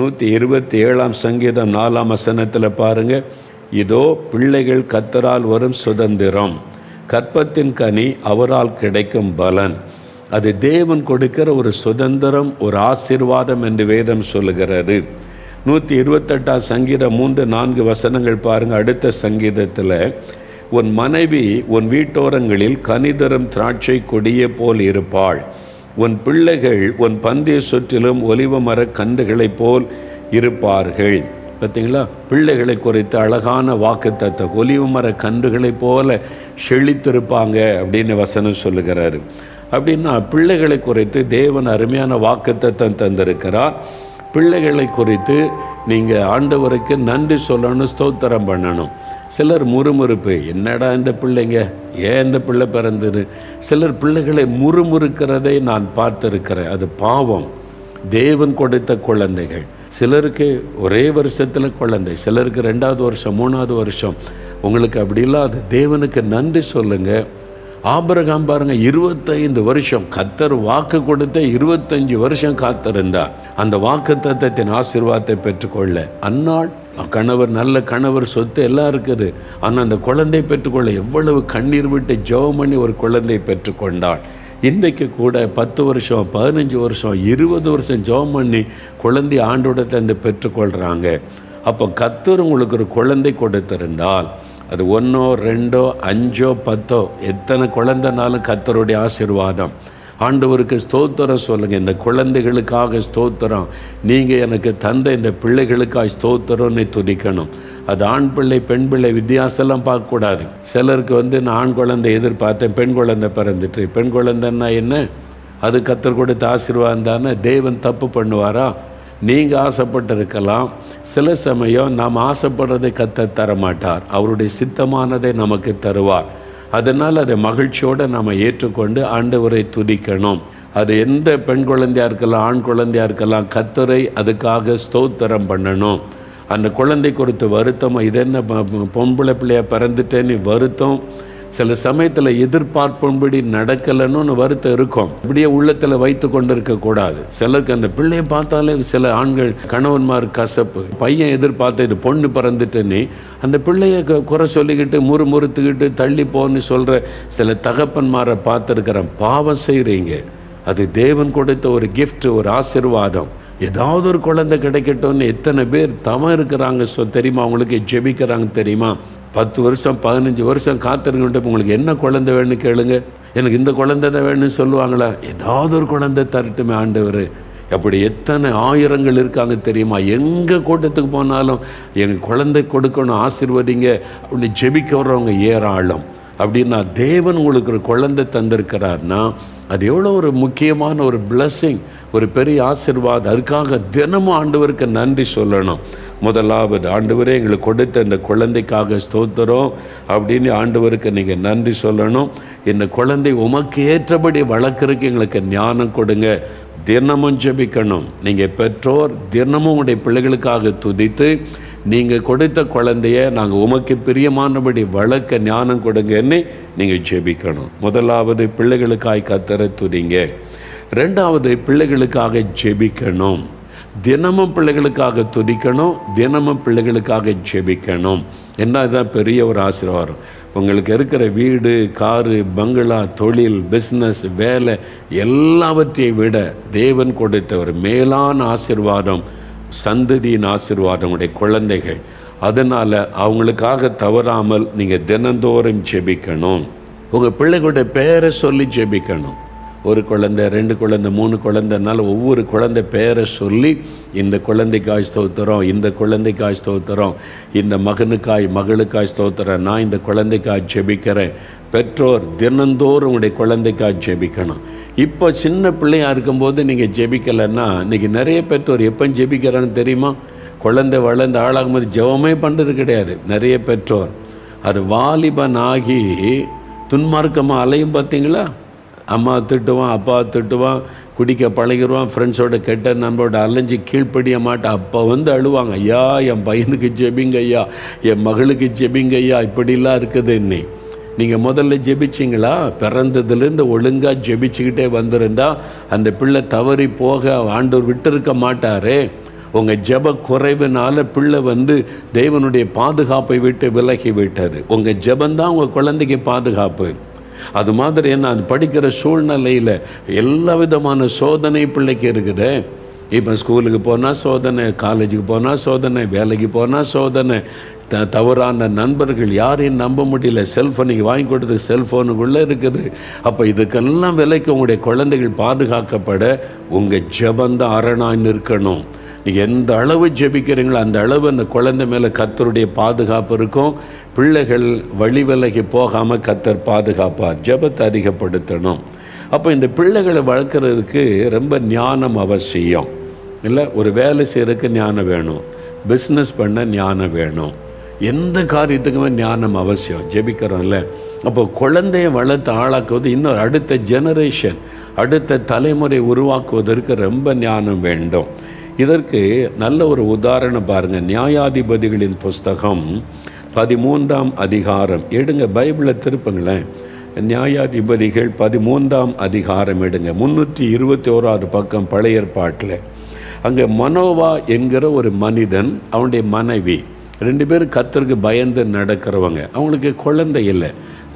127 சங்கீதம் 4 வசனத்தில் பாருங்கள், இதோ பிள்ளைகள் கர்த்தரால் வரும் சுதந்திரம், கற்பத்தின் கனி அவரால் கிடைக்கும் பலன். அது தேவன் கொடுக்கிற ஒரு சுதந்திரம், ஒரு ஆசீர்வாதம் என்று வேதம் சொல்லுகிறது. 128 சங்கீதம் 3-4 வசனங்கள் பாருங்கள். அடுத்த சங்கீதத்தில், உன் மனைவி உன் வீட்டோரங்களில் கனிதரும் திராட்சை கொடியை போல் இருப்பாள், உன் பிள்ளைகள் உன் பந்திய சுற்றிலும் ஒலிவ மர கன்றுகளைப் போல் இருப்பார்கள். பார்த்தீங்களா, பிள்ளைகளை குறித்து அழகான வாக்குத்தத்தம், ஒலிவ மர கன்றுகளைப் போல செழித்திருப்பாங்க அப்படின்னு வசனம் சொல்லுகிறாரு. அப்படின்னா பிள்ளைகளை குறித்து தேவன் அருமையான வாக்குத்தத்தம் தந்திருக்கிறார். பிள்ளைகளை குறித்து நீங்கள் ஆண்டவருக்கு நன்றி சொல்லணும், ஸ்தோத்திரம் பண்ணணும். சிலர் முறுமுறுப்பு, என்னடா இந்த பிள்ளைங்க, ஏன் இந்த பிள்ளை பிறந்தது. சிலர் பிள்ளைகளை முறுமுறுக்கிறதை நான் பார்த்துருக்கிறேன். அது பாவம். தேவன் கொடுத்த குழந்தைகள். சிலருக்கு ஒரே வருஷத்தில் குழந்தை, சிலருக்கு 2வது வருஷம் 3வது வருஷம். உங்களுக்கு அப்படி இல்லாத தேவனுக்கு நன்றி சொல்லுங்கள். ஆபிரகாம் பாருங்க, 25 வருஷம் கர்த்தர் வாக்கு கொடுத்த 25 வருஷம் காத்திருந்தார் அந்த வாக்கு தத்தத்தின் ஆசீர்வாதத்தை பெற்றுக்கொள்ள. அந்நாள் கணவர், நல்ல கணவர், சொத்து எல்லாம் இருக்குது. ஆனால் அந்த குழந்தை பெற்றுக்கொள்ள எவ்வளவு கண்ணீர் விட்டு ஜெபம் பண்ணி ஒரு குழந்தை பெற்றுக்கொண்டாள். இன்றைக்கு கூட 10 வருஷம் 15 வருஷம் 20 வருஷம் ஜெபம் பண்ணி குழந்தை ஆண்டோட தந்து பெற்றுக்கொள்கிறாங்க. அப்போ கர்த்தர் உங்களுக்கு ஒரு குழந்தை கொடுத்திருந்தால், அது 1 2 5 10 எத்தனை குழந்தைனாலும் கர்த்தருடைய ஆசீர்வாதம். ஆண்டவருக்கு ஸ்தோத்திரம் சொல்லுங்கள். இந்த குழந்தைகளுக்காக ஸ்தோத்திரம், நீங்கள் எனக்கு தந்த இந்த பிள்ளைகளுக்காக ஸ்தோத்திரம்னு துதிக்கணும். அது ஆண் பிள்ளை பெண் பிள்ளை வித்தியாசம்லாம் பார்க்கக்கூடாது. சிலருக்கு நான் ஆண் குழந்தை எதிர்பார்த்தேன், பெண் குழந்தை பிறந்துட்டு. பெண் குழந்தைன்னா என்ன, அது கர்த்தர் கொடுத்த ஆசீர்வாதம் தானே. தேவன் தப்பு பண்ணுவாரா? நீங்கள் ஆசைப்பட்டிருக்கலாம். சில சமயம் நாம் ஆசைப்படுறதை கர்த்தர் தரமாட்டார், அவருடைய சித்தமானதை நமக்கு தருவார். அதனால் அதை மகிழ்ச்சியோடு நாம் ஏற்றுக்கொண்டு ஆண்டவரை துதிக்கணும். அது எந்த பெண் குழந்தையாக இருக்கலாம், ஆண் குழந்தையாக இருக்கலாம், கர்த்தரை அதுக்காக ஸ்தோத்திரம் பண்ணணும். அந்த குழந்தை குறித்து வருத்தம், இது என்ன பொம்பளை பிள்ளையாக பிறந்துட்டேன்னு வருத்தம். சில சமயத்தில் எதிர்பார்ப்பும்படி நடக்கலைன்னு வருத்தம் இருக்கும். இப்படியே உள்ளத்தில் வைத்து கொண்டு இருக்கக்கூடாது. சிலருக்கு அந்த பிள்ளையை பார்த்தாலே, சில ஆண்கள் கணவன்மார் கசப்பு, பையன் எதிர்பார்த்து இது பொண்ணு பிறந்துட்டுன்னு அந்த பிள்ளையை குறை சொல்லிக்கிட்டு முறுமுறுத்துக்கிட்டு தள்ளி போன்னு சொல்கிற சில தகப்பன்மாரை பார்த்துருக்கிறேன். பாவம் செய்கிறீங்க. அது தேவன் கொடுத்த ஒரு கிஃப்ட், ஒரு ஆசீர்வாதம். ஏதாவது ஒரு குழந்தை கிடைக்கட்டும்னு எத்தனை பேர் தவம் இருக்கிறாங்க தெரியுமா? அவங்களுக்கு ஜெபிக்கிறாங்க தெரியுமா? 10 வருஷம் 15 வருஷம் காத்திருக்கிட்ட உங்களுக்கு என்ன குழந்தை வேணும்னு கேளுங்க. எனக்கு இந்த குழந்தை தான் வேணும்னு சொல்லுவாங்களா? ஏதாவது ஒரு குழந்தை தரட்டுமே ஆண்டவர். அப்படி எத்தனை ஆயிரங்கள் இருக்காங்க தெரியுமா? எங்கே கூட்டத்துக்கு போனாலும் எங்கள் குழந்தை கொடுக்கணும், ஆசீர்வதிங்க அப்படின்னு ஜெபிக்க வர்றவங்க ஏராளம். அப்படின்னா தேவன் உங்களுக்கு ஒரு குழந்தை தந்திருக்கிறார்னா அது எவ்வளோ ஒரு முக்கியமான ஒரு பிளஸ்ஸிங், ஒரு பெரிய ஆசீர்வாதம். அதுக்காக தினமும் ஆண்டவருக்கு நன்றி சொல்லணும். முதலாவது, ஆண்டவரே எங்களுக்கு கொடுத்த இந்த குழந்தைக்காக ஸ்தோத்திரம் அப்படின்னு ஆண்டவருக்கு நீங்கள் நன்றி சொல்லணும். இந்த குழந்தை உமக்கு ஏற்றபடி வளர்க்குறதுக்கு எங்களுக்கு ஞானம் கொடுங்க. தினமும் ஜெபிக்கணும். நீங்கள் பெற்றோர் தினமும் உங்களுடைய பிள்ளைகளுக்காக துதித்து, நீங்கள் கொடுத்த குழந்தைய நாங்கள் உமக்கு பிரியமானபடி வளர்க்க ஞானம் கொடுங்கன்னு நீங்கள் ஜெபிக்கணும். முதலாவது, பிள்ளைகளுக்காக கர்த்தரை துதிங்க. 2வது, பிள்ளைகளுக்காக ஜெபிக்கணும். தினமும் பிள்ளைகளுக்காக துதிக்கணும், தினமும் பிள்ளைகளுக்காக ஜெபிக்கணும். என்ன, இதுதான் பெரிய ஒரு ஆசீர்வாதம். உங்களுக்கு இருக்கிற வீடு, காரு, பங்களா, தொழில், பிஸ்னஸ், வேலை எல்லாவற்றையும் விட தேவன் கொடுத்த ஒரு மேலான ஆசீர்வாதம் சந்ததியின் ஆசீர்வாதம் உடைய குழந்தைகள். அதனால் அவங்களுக்காக தவறாமல் நீங்கள் தினந்தோறும் ஜெபிக்கணும். உங்கள் பிள்ளைகளுடைய பேரை சொல்லி ஜெபிக்கணும். 1 குழந்தை 2 குழந்தை 3 குழந்தைனால ஒவ்வொரு குழந்தை பேரை சொல்லி, இந்த குழந்தைக்காய் ஸ்தோத்திரம், இந்த குழந்தைக்காய் ஸ்தோத்திரம், இந்த மகனுக்காய் மகளுக்காய் ஸ்தோத்திரம், நான் இந்த குழந்தைக்காய் ஜெபிக்கிறேன். பெற்றோர் தினந்தோறும் உங்களுடைய குழந்தைக்காய் ஜெபிக்கணும். இப்போ சின்ன பிள்ளையாக இருக்கும்போது நீங்கள் ஜெபிக்கலைன்னா, இன்றைக்கி நிறைய பெற்றோர் எப்போ ஜெபிக்கிறான்னு தெரியுமா? குழந்தை வளர்ந்து ஆளாகும்போது ஜெபமே பண்ணுறது கிடையாது நிறைய பெற்றோர். அது வாலிபன் ஆகி துன்மார்க்கமாக அலையும். பார்த்தீங்களா? அம்மா திட்டுவான், அப்பா திட்டுவான், குடிக்க பழகிடுவான், ஃப்ரெண்ட்ஸோட கெட்ட நண்பரோட அலைஞ்சி கீழ்ப்படிய மாட்டேன். அப்போ அழுவாங்க, ஐயா என் பையனுக்கு ஜெபிங்க ஐயா, என் மகளுக்கு ஜெபிங்க ஐயா, இப்படிலாம் இருக்குது. நீங்கள் முதல்ல ஜெபிச்சிங்களா? பிறந்ததுலேருந்து ஒழுங்காக ஜெபிச்சுக்கிட்டே வந்திருந்தா அந்த பிள்ளை தவறி போக ஆண்டவர் விட்டு இருக்க மாட்டாரே. உங்கள் ஜெப குறைவினால பிள்ளை தேவனுடைய பாதுகாப்பை விட்டு விலகி விட்டது. உங்கள் ஜெபந்தான் உங்கள் குழந்தைக்கு பாதுகாப்பு. அது மாதிரி என்ன, அது படிக்கிற சூழ்நிலையில் எல்லா விதமான சோதனை பிள்ளைக்கு இருக்குது. இப்போ ஸ்கூலுக்கு போனால் சோதனை, காலேஜுக்கு போனால் சோதனை, வேலைக்கு போனால் சோதனை, தவறான நண்பர்கள், யாரையும் நம்ப முடியல, செல்ஃபோனுக்கு வாங்கி கொடுத்து செல்ஃபோனுக்குள்ளே இருக்குது. அப்போ இதுக்கெல்லாம் விலைக்கு உங்களுடைய குழந்தைகள் பாதுகாக்கப்பட உங்கள் ஜெபந்தான் அரணாய் நிற்கணும். நீங்கள் எந்த அளவு ஜெபிக்கிறீங்களோ அந்த அளவு அந்த குழந்தை மேலே கர்த்தருடைய பாதுகாப்பு இருக்கும். பிள்ளைகள் வழி விலகி போகாமல் கர்த்தர் பாதுகாப்பார். ஜெபத்தை அதிகப்படுத்தணும். அப்போ இந்த பிள்ளைகளை வளர்க்குறதுக்கு ரொம்ப ஞானம் அவசியம் இல்லை. ஒரு வேலை செய்கிறதுக்கு ஞானம் வேணும், பிஸ்னஸ் பண்ண ஞானம் வேணும், எந்த காரியத்துக்குமே ஞானம் அவசியம். ஜெபிக்கிறோம்ல, அப்போ குழந்தையை வளர்த்து ஆளாக்குவது, இன்னொரு அடுத்த ஜெனரேஷன், அடுத்த தலைமுறை உருவாக்குவதற்கு ரொம்ப ஞானம் வேண்டும். இதற்கு நல்ல ஒரு உதாரணம் பாருங்கள். நியாயாதிபதிகளின் புஸ்தகம் 13ஆம் அதிகாரம் எடுங்க, பைபிளை திருப்புங்களேன். நியாயாதிபதிகள் 13ஆம் அதிகாரம் எடுங்க, 321 பக்கம் பழைய ஏற்பாட்டில். அங்கே மனோவா என்கிற ஒரு மனிதன், அவனுடைய மனைவி, 2 பேரும் கர்த்தருக்கு பயந்து நடக்கிறவங்க. அவங்களுக்கு குழந்தை இல்லை,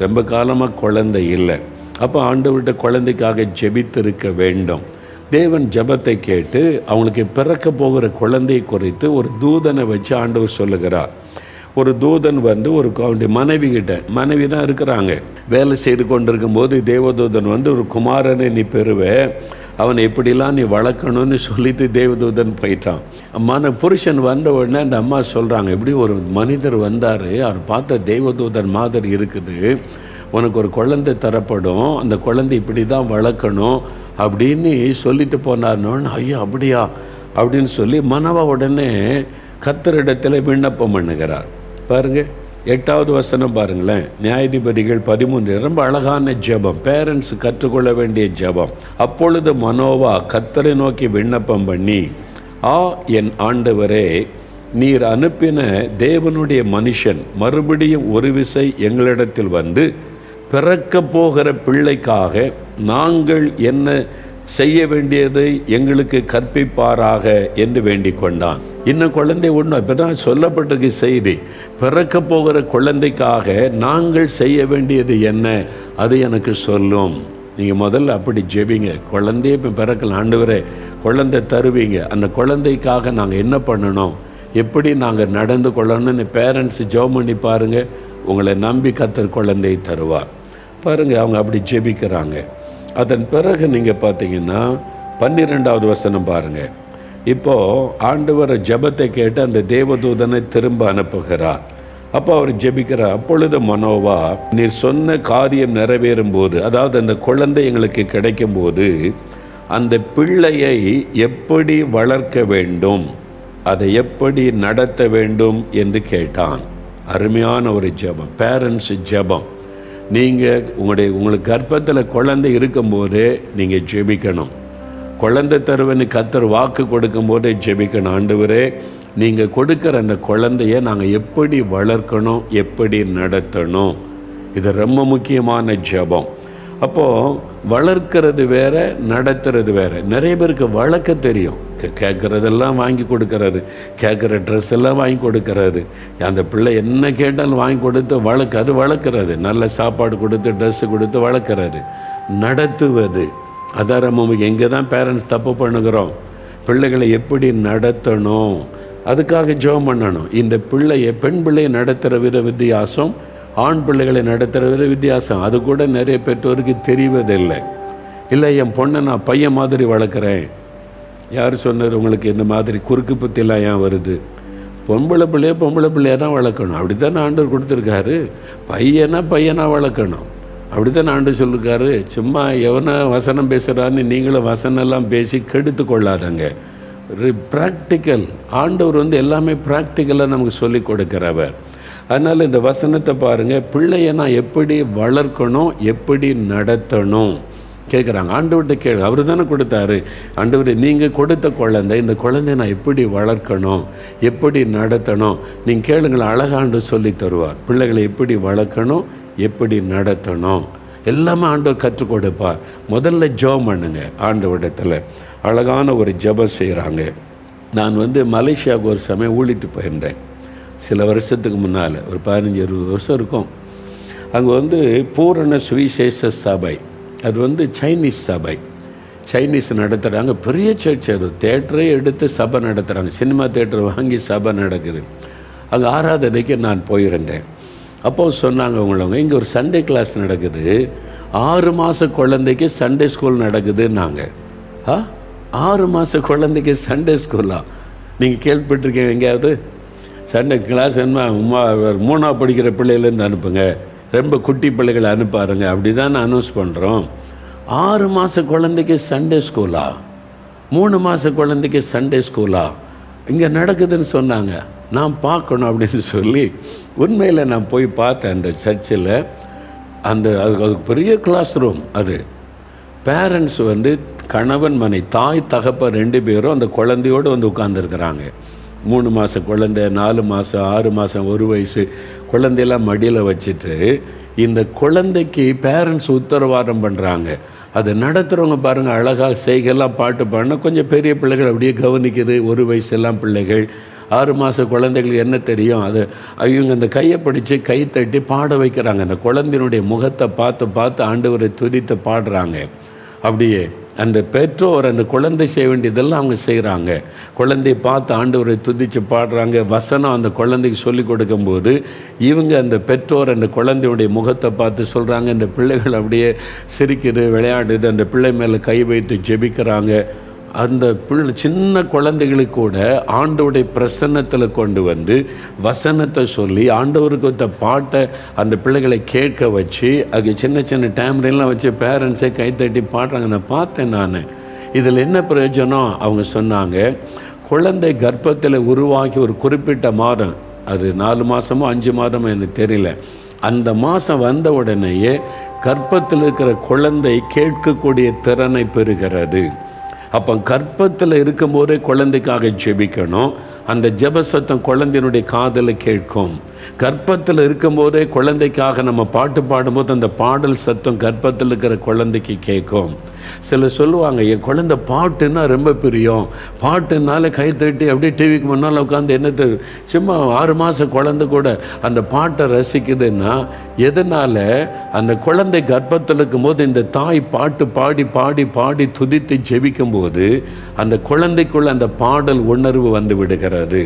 ரொம்ப காலமாக குழந்தை இல்லை. அப்போ ஆண்டவர்கிட்ட குழந்தைக்காக ஜெபித்திருக்க வேண்டும். தேவன் ஜெபத்தை கேட்டு அவங்களுக்கு பிறக்க போகிற குழந்தையை குறித்து ஒரு தூதனை வச்சு ஆண்டவர் சொல்லுகிறார். ஒரு தூதன் அவனுடைய மனைவி தான் இருக்கிறாங்க. வேலை செய்து கொண்டிருக்கும் போது தேவதூதன் ஒரு குமாரனை நீ பெறுவே, அவனை எப்படிலாம் நீ வளர்க்கணும்னு சொல்லிட்டு தேவதூதன் போயிட்டான். புருஷன் வந்த உடனே அந்த அம்மா சொல்கிறாங்க, இப்படி ஒரு மனிதர் வந்தார், அவர் பார்த்த தேவதூதன் மாதிரி இருக்குது, உனக்கு ஒரு குழந்தை தரப்படும், அந்த குழந்தை இப்படி தான் வளர்க்கணும் அப்படின்னு சொல்லிட்டு போனார்னோன்னு, ஐயோ அப்படியா அப்படின்னு சொல்லி மனவா உடனே கர்த்தரிடத்தில் விண்ணப்பம் பண்ணுகிறார். பாருங்கள் 8வது வசனம் பாருங்களேன். நியாயாதிபதிகள் 13 ரொம்ப அழகான ஜெபம், பேரண்ட்ஸ் கற்றுக்கொள்ள வேண்டிய ஜெபம். அப்பொழுது மனோவா கர்த்தரை நோக்கி விண்ணப்பம் பண்ணி, என் ஆண்டவரே, நீர் அனுப்பின தேவனுடைய மனுஷன் மறுபடியும் ஒரு விசை எங்களிடத்தில் பிறக்க போகிற பிள்ளைக்காக நாங்கள் என்ன செய்ய வேண்டியதை எங்களுக்கு கற்பிப்பாராக என்று வேண்டிக் கொண்டான். இன்னும் குழந்தை ஒன்று இப்போ தான் சொல்லப்பட்டிருக்கு செய்தி, பிறக்க போகிற குழந்தைக்காக நாங்கள் செய்ய வேண்டியது என்ன, அது எனக்கு சொல்லும். நீங்கள் முதல்ல அப்படி ஜெபிங்க. குழந்தையே இப்போ பிறக்கலாம், ஆண்டவரே குழந்தை தருவீங்க, அந்த குழந்தைக்காக நாங்கள் என்ன பண்ணணும், எப்படி நாங்கள் நடந்து கொள்ளணும்னு பேரண்ட்ஸ் ஜெபம் பண்ணி பாருங்கள். உங்களை நம்பி கர்த்தர் குழந்தை தருவார். பாருங்கள், அவங்க அப்படி ஜெபிக்கிறாங்க. அதன் பிறகு நீங்கள் பார்த்தீங்கன்னா 12வது வசனம் பாருங்கள். இப்போது ஆண்டவர் ஜெபத்தை கேட்டு அந்த தேவதூதனை திரும்ப அனுப்புகிறார். அப்போ அவர் ஜெபிக்கிறார். அப்பொழுது மனோவா, நீர் சொன்ன காரியம் நிறைவேறும் போது, அதாவது அந்த குழந்தை எங்களுக்கு கிடைக்கும் போது, அந்த பிள்ளையை எப்படி வளர்க்க வேண்டும், அதை எப்படி நடத்த வேண்டும் என்று கேட்டான். அருமையான ஒரு ஜெபம், பேரண்ட்ஸ் ஜெபம். நீங்கள் உங்களுக்கு கர்ப்பத்தில் குழந்தை இருக்கும்போதே நீங்கள் ஜெபிக்கணும். குழந்தை தருவன்னு கர்த்தர் வாக்கு கொடுக்கும்போதே ஜெபிக்கணும். ஆண்டவரே, நீங்கள் கொடுக்குற அந்த குழந்தைய நாங்கள் எப்படி வளர்க்கணும், எப்படி நடத்தணும், இது ரொம்ப முக்கியமான ஜெபம். அப்போது வளர்க்கிறது வேற, நடத்துறது வேற. நிறைய பேருக்கு வளர்க்க தெரியும், கேட்குறதெல்லாம் வாங்கி கொடுக்கறாரு, கேட்குற ட்ரெஸ் எல்லாம் வாங்கி கொடுக்கறாரு, அந்த பிள்ளை என்ன கேட்டாலும் வாங்கி கொடுத்து வளர்க்குறது, நல்ல சாப்பாடு கொடுத்து ட்ரெஸ்ஸு கொடுத்து வளர்க்குறாரு. நடத்துவது அதான் நம்ம எங்கே தான் பேரண்ட்ஸ் தப்பு பண்ணுகிறோம். பிள்ளைகளை எப்படி நடத்தணும், அதுக்காக ஜெபம் பண்ணணும். இந்த பெண் பிள்ளையை நடத்துகிற வித்தியாசம், ஆண் பிள்ளைகளை நடத்துகிற வித்தியாசம். அது கூட நிறைய பெற்றோருக்கு தெரிவதில்லை. இல்லை, என் பொண்ணை நான் பையன் மாதிரி வளர்க்குறேன். யார் சொன்னார் உங்களுக்கு இந்த மாதிரி குறுக்கு புத்திலாம் ஏன் வருது? பொம்பளை பிள்ளையாக தான் வளர்க்கணும். அப்படி தானே ஆண்டவர் கொடுத்துருக்காரு. பையனாக வளர்க்கணும். அப்படி தானே ஆண்டவர் சொல்லியிருக்காரு. சும்மா எவனை வசனம் பேசுகிறான்னு நீங்களும் வசனெல்லாம் பேசி கெடுத்து கொள்ளாதங்க. ப்ராக்டிக்கல், ஆண்டவர் எல்லாமே ப்ராக்டிக்கலாக நமக்கு சொல்லி கொடுக்குறவர். அதனால் இந்த வசனத்தை பாருங்கள், பிள்ளையை நான் எப்படி வளர்க்கணும், எப்படி நடத்தணும் கேட்குறாங்க. ஆண்டவர்கிட்ட கேளு, அவர் தானே கொடுத்தாரு. ஆண்டவர், நீங்கள் கொடுத்த குழந்தை, இந்த குழந்தைய நான் எப்படி வளர்க்கணும், எப்படி நடத்தணும், நீங்கள் கேளுங்களேன், அழகாண்டு சொல்லி தருவார். பிள்ளைகளை எப்படி வளர்க்கணும், எப்படி நடத்தணும், எல்லாமே ஆண்டவர் கற்றுக் கொடுப்பார். முதல்ல ஜெபம் பண்ணுங்க. ஆண்டவரிடத்தில் அழகான ஒரு ஜெபம் செய்கிறாங்க. நான் மலேசியாவுக்கு ஒரு சமயம் ஊழிட்டு போயிருந்தேன். சில வருஷத்துக்கு முன்னால், ஒரு 15-20 வருஷம் இருக்கும். அங்கே பூரண சுவிசேஷ சபை, அது சைனீஸ் சபை, சைனீஸ் நடத்துகிறாங்க. பெரிய சர்ச், அது தேட்டரே எடுத்து சபை நடத்துகிறாங்க. சினிமா தேட்டர் வாங்கி சபை நடக்குது. அங்கே ஆராதனைக்கு நான் போயிருந்தேன். அப்போது சொன்னாங்க, உங்களவங்க இங்கே ஒரு சண்டே கிளாஸ் நடக்குது, 6 மாத குழந்தைக்கு சண்டே ஸ்கூல் நடக்குதுன்னாங்க. 6 மாத குழந்தைக்கு சண்டே ஸ்கூலா? நீங்கள் கேள்விப்பட்டிருக்கீங்க எங்கேயாவது? சண்டே கிளாஸ் என்ன 3ஆவது படிக்கிற பிள்ளையிலேருந்து அனுப்புங்க, ரொம்ப குட்டி பிள்ளைகளை அனுப்பாருங்க, அப்படி தான் அனௌன்ஸ் பண்ணுறோம். 6 மாத குழந்தைக்கு சண்டே ஸ்கூலா? 3 மாத குழந்தைக்கு சண்டே ஸ்கூலா? இங்கே நடக்குதுன்னு சொன்னாங்க. நான் பார்க்கணும் அப்படின்னு சொல்லி உண்மையில் நான் போய் பார்த்தேன். அந்த சர்ச்சில் அது பெரிய கிளாஸ் ரூம். அது பேரண்ட்ஸ் கணவன் மனை, தாய் தகப்பன் 2 பேரும் அந்த குழந்தையோடு உட்காந்துருக்குறாங்க. 3 மாத குழந்தை, 4 மாதம், 6 மாதம், 1 வயசு குழந்தையெல்லாம் மடியில் வச்சுட்டு இந்த குழந்தைக்கு பேரண்ட்ஸ் உத்தரவாதம் பண்ணுறாங்க. அதை நடத்துகிறவங்க பாருங்கள், அழகாக செய்கெல்லாம் பாட்டு பாடினா கொஞ்சம் பெரிய பிள்ளைகள் அப்படியே கவனிக்குது. 1 வயசெல்லாம் பிள்ளைகள், 6 மாத குழந்தைகளுக்கு என்ன தெரியும்? அது இவங்க அந்த கையை பிடிச்சி கை தட்டி பாட வைக்கிறாங்க. அந்த குழந்தையினுடைய முகத்தை பார்த்து பார்த்து ஆண்டவரை துதித்து பாடுறாங்க. அப்படியே அந்த பெற்றோர் அந்த குழந்தை செய்ய வேண்டியதெல்லாம் அவங்க செய்கிறாங்க. குழந்தையை பார்த்து ஆண்டவரை துதித்து பாடுறாங்க. வசனம் அந்த குழந்தைக்கு சொல்லிக் கொடுக்கும்போது இவங்க அந்த பெற்றோர் அந்த குழந்தையுடைய முகத்தை பார்த்து சொல்கிறாங்க. அந்த பிள்ளைகள் அப்படியே சிரிக்குது, விளையாடுது, அந்த பிள்ளை மேலே கை வைத்து ஜெபிக்கிறாங்க. அந்த சின்ன குழந்தைகளுக்கு கூட ஆண்டவருடைய பிரசன்னத்தில் கொண்டு வசனத்தை சொல்லி ஆண்டவருக்கு பாட்டை அந்த பிள்ளைகளை கேட்க வச்சு, அது சின்ன சின்ன டேம்ரெல்லாம் வச்சு பேரண்ட்ஸே கைத்தட்டி பாடுறாங்க. நான் பார்த்தேன். நான் இதில் என்ன பிரயோஜனம்? அவங்க சொன்னாங்க, குழந்தை கர்ப்பத்தில் உருவாகி ஒரு குறிப்பிட்ட மாதம், அது 4 மாதமோ 5 மாதமோ எனக்கு தெரியல, அந்த மாதம் வந்த உடனேயே கர்ப்பத்தில் இருக்கிற குழந்தை கேட்கக்கூடிய திறனை பெறுகிறது. அப்போ கர்ப்பத்தில் இருக்கும்போதே குழந்தைக்காக ஜெபிக்கணும். அந்த ஜெப சத்தம் குழந்தையினுடைய காதில் கேட்கும். கர்ப்பத்தில் இருக்கும்போதே குழந்தைக்காக நம்ம பாட்டு பாடும்போது அந்த பாடல் சத்தம் கர்ப்பத்தில் இருக்கிற குழந்தைக்கு கேட்கும். சிலர் சொல்லுவாங்க, என் குழந்தை பாட்டுன்னா ரொம்ப பிரியம், பாட்டுனால கை தட்டி அப்படியே டிவிக்கு முன்னால் உட்காந்து என்னது, சும்மா 6 மாத குழந்தை கூட அந்த பாட்டை ரசிக்குதுன்னா எதனால்? அந்த குழந்தை கர்ப்பத்தில் இருக்கும்போது இந்த தாய் பாட்டு பாடி பாடி பாடி துதித்து ஜெபிக்கும்போது அந்த குழந்தைக்குள்ள அந்த பாடல் உணர்வு வந்து விடுகிறது.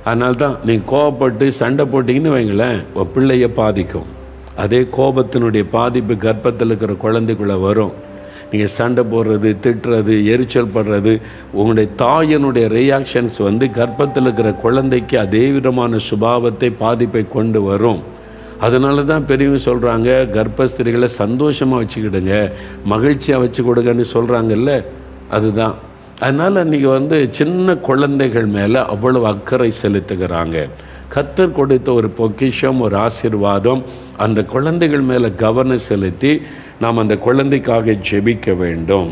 அதனால்தான் நீங்கள் கோபப்பட்டு சண்டை போட்டிங்கன்னு வைங்களேன், பிள்ளையை பாதிக்கும். அதே கோபத்தினுடைய பாதிப்பு கர்ப்பத்தில் இருக்கிற குழந்தைக்குள்ளே வரும். நீங்கள் சண்டை போடுறது, திட்டுறது, எரிச்சல் படுறது, உங்களுடைய தாயினுடைய ரியாக்ஷன்ஸ் கர்ப்பத்தில் இருக்கிற குழந்தைக்கு அதே விதமான சுபாவத்தை, பாதிப்பை கொண்டு வரும். அதனால தான் பெரியவங்க சொல்கிறாங்க, கர்ப்பஸ்திரிகளை சந்தோஷமாக வச்சுக்கிடுங்க, மகிழ்ச்சியாக வச்சு கொடுங்கன்னு சொல்கிறாங்கல்ல, அதுதான். அதனால் நீங்கள் சின்ன குழந்தைகள் மேலே அவ்வளவு அக்கறை செலுத்துகிறாங்க. கர்த்தர் கொடுத்த ஒரு பொக்கிஷம், ஒரு ஆசீர்வாதம். அந்த குழந்தைகள் மேலே கவனம் செலுத்தி நாம் அந்த குழந்தைக்காக ஜெபிக்க வேண்டும்.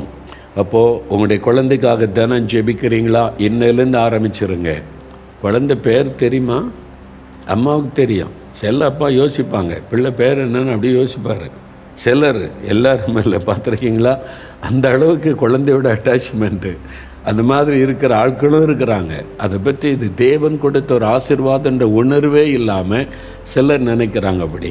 அப்போது உங்களுடைய குழந்தைக்காக தினம் ஜெபிக்கிறீங்களா? இன்னிலேருந்து ஆரம்பிச்சிருங்க. குழந்தை பேர் தெரியுமா? அம்மாவுக்கு தெரியும். சில அப்பா யோசிப்பாங்க, பிள்ளை பேர் என்னன்னு அப்படியே யோசிப்பார். சிலர், எல்லாரும் இல்லை, பார்த்துருக்கீங்களா? அந்த அளவுக்கு குழந்தையோட அட்டாச்மெண்ட்டு, அந்த மாதிரி இருக்கிற ஆட்களும் இருக்கிறாங்க. அதை பற்றி இது தேவன் கொடுத்த ஒரு ஆசீர்வாதன்ற உணர்வே இல்லாமல் சிலர் நினைக்கிறாங்க. அப்படி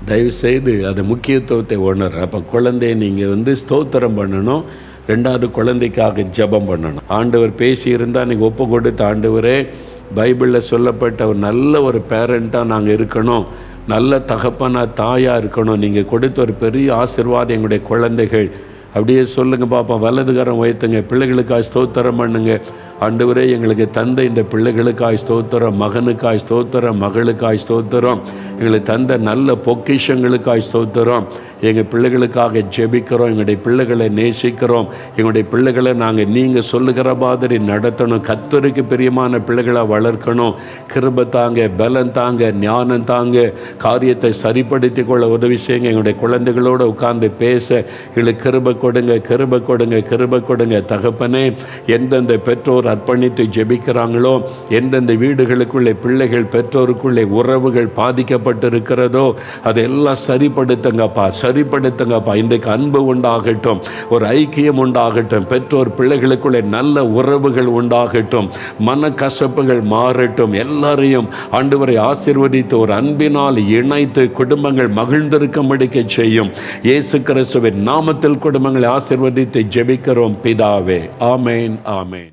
தயவுசெய்து அது முக்கியத்துவத்தை உணர்ற. அப்போ குழந்தைய நீங்கள் ஸ்தோத்திரம் பண்ணணும். 2வது குழந்தைக்காக ஜெபம் பண்ணணும். ஆண்டவர் பேசியிருந்தால் நீங்கள் ஒப்பு கொடுத்த, ஆண்டவரே பைபிளில் சொல்லப்பட்ட ஒரு நல்ல ஒரு பேரண்ட்டாக நாங்கள் இருக்கணும், நல்ல தகப்பனாக தாயாக இருக்கணும், நீங்கள் கொடுத்த ஒரு பெரிய ஆசீர்வாதம் எங்களுடைய குழந்தைகள். அப்படியே சொல்லுங்கள் பாப்பா, வலதுகரம் உயர்த்துங்க, பிள்ளைகளுக்காக ஸ்தோத்திரம் பண்ணுங்க. ஆண்டவரே எங்களுக்கு தந்த இந்த பிள்ளைகளுக்காய் ஸ்தோத்திரம், மகனுக்காய் ஸ்தோத்திரம், மகளுக்காய் ஸ்தோத்திரம், எங்களுக்கு தந்த நல்ல பொக்கிஷங்களுக்காய் ஸ்தோத்திரம். எங்கள் பிள்ளைகளுக்காக ஜெபிக்கிறோம், எங்களுடைய பிள்ளைகளை நேசிக்கிறோம், எங்களுடைய பிள்ளைகளை நாங்கள் நீங்கள் சொல்லுகிற மாதிரி நடத்தணும், கர்த்தருக்கு பிரியமான பிள்ளைகளை வளர்க்கணும். கிருபை தாங்க, பலன் தாங்க, ஞானம் தாங்க, காரியத்தை சரிப்படுத்தி கொள்ள உதவி செய்யுங்க. எங்களுடைய குழந்தைகளோடு உட்கார்ந்து பேச எங்களுக்கு கிருபை கொடுங்க, கிருபை கொடுங்க, கிருபை கொடுங்க. தகப்பனே, எந்தெந்த பெற்றோர் அர்ப்பணித்து ஜெபிக்கிறாங்களோ, எந்தெந்த வீடுகளுக்குள்ளே பிள்ளைகள் பெற்றோருக்குள்ளே உறவுகள் பாதிக்கப்பட்டிருக்கிறதோ அதெல்லாம் சரிப்படுத்துங்கப்பா. இன்றைக்கு அன்பு உண்டாகட்டும், ஒரு ஐக்கியம் உண்டாகட்டும், பெற்றோர் பிள்ளைகளுக்குள்ளே நல்ல உறவுகள் உண்டாகட்டும், மனக்கசப்புகள் மாறட்டும். எல்லாரையும் ஆண்டவரை ஆசீர்வதித்து ஒரு அன்பினால் இணைத்து குடும்பங்கள் மகிழ்ந்திருக்கும்படிக்கு செய்யும். இயேசு கிறிஸ்துவின் நாமத்தில் குடும்பங்களை ஆசீர்வதித்து ஜெபிக்கிறோம் பிதாவே. ஆமேன், ஆமேன்.